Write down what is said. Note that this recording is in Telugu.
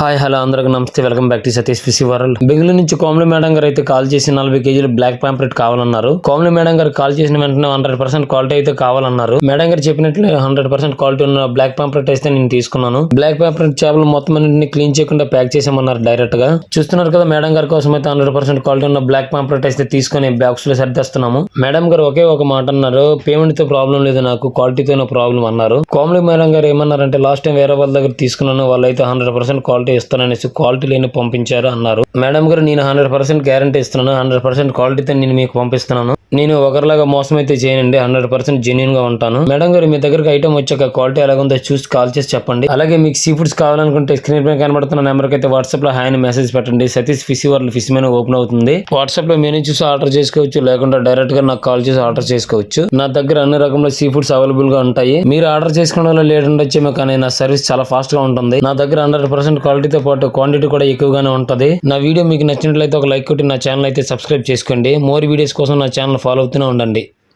హాయ్ హలో అందరికి నమస్తే, welcome back to Satish fish world. Bengaluru నుంచి కోమలి మేడం గారు అయితే కాల్ చేసి 40 కేజీలు బ్లాక్ పాంప్లెట్ కావాలన్నారు. కోమలి మేడం గారు కాల్ చేసిన వెంటనే 100% క్వాలిటీ అయితే కావాలన్నారు. మేడం గారు చెప్పినట్లు 100% క్వాలిటీ ఉన్న బ్లాక్ పాంప్లెట్ అయితే నేను తీసుకున్నాను. బ్లాక్ పాంప్లెట్ చేపలు మొత్తం అన్నింటిని క్లీన్ చేయకుండా ప్యాక్ చేసామన్నారు డైరెక్ట్ గా. చూస్తున్నారు కదా, మేడం గారి కోసం అయితే 100% క్వాలిటీ ఉన్న బ్లాక్ పాంప్లెట్ అయితే తీసుకుని బాక్స్ లో సర్దేస్తున్నాము. మేడం గారు ఒకే ఒక మాట అన్నారు, పేమెంట్ తో ప్రాబ్లం లేదు, నాకు క్వాలిటీతో ప్రాబ్లం అన్నారు. కోమలి మేడం గారు ఏమన్నారంటే, లాస్ట్ టైం వేరే వాళ్ళ దగ్గర తీసుకున్నాను, వాళ్ళైతే 100% క్వాలిటీ ఇస్తాననేసి క్వాలిటీ లేని పంపించారు అన్నారు. మేడం గారు, నేను 100% గ్యారంటీ ఇస్తున్నాను, 100% క్వాలిటీతో నేను మీకు పంపిస్తున్నాను. నేను ఒకరిలాగా మోసం అయితే చేయనండి, 100% జెన్యూన్ గా ఉంటాను. మేడం గారు, మీ దగ్గరకు ఐటమ్ వచ్చాక క్వాలిటీ ఎలాగుందో చూసి కాల్ చేసి చెప్పండి. అలాగే మీకు సీ ఫుడ్స్ కావాలనుకుంటే స్క్రీన్ పైన కనబడుతున్న నెంబర్కి అయితే వాట్సాప్ లో హాయ్ అని మెసేజ్ పెట్టండి. Satish fish world fish menu open అవుతుంది. వాట్సాప్ లో మెనూ చూసి ఆర్డర్ చేసుకోవచ్చు, లేకుండా డైరెక్ట్ గా నాకు కాల్ చేసి ఆర్డర్ చేసుకోవచ్చు. నా దగ్గర అన్ని రకముల సీ ఫుడ్స్ అవైలబుల్ గా ఉంటాయి. మీరు ఆర్డర్ చేసుకోవడం వల్ల లేట్ ఉండొచ్చేమో, కానీ నా సర్వీస్ చాలా ఫాస్ట్ గా ఉంటుంది. నా దగ్గర 100% క్వాలిటీతో పాటు క్వాంటిటీ కూడా ఎక్కువగానే ఉంటది. నా వీడియో మీకు నచ్చినట్లయితే ఒక లైక్ కొట్టి నా ఛానల్ అయితే సబ్స్క్రైబ్ చేసుకోండి. మోర్ వీడియోస్ కోసం నా ఛానల్ ఫాలో అవుతూనే ఉండండి.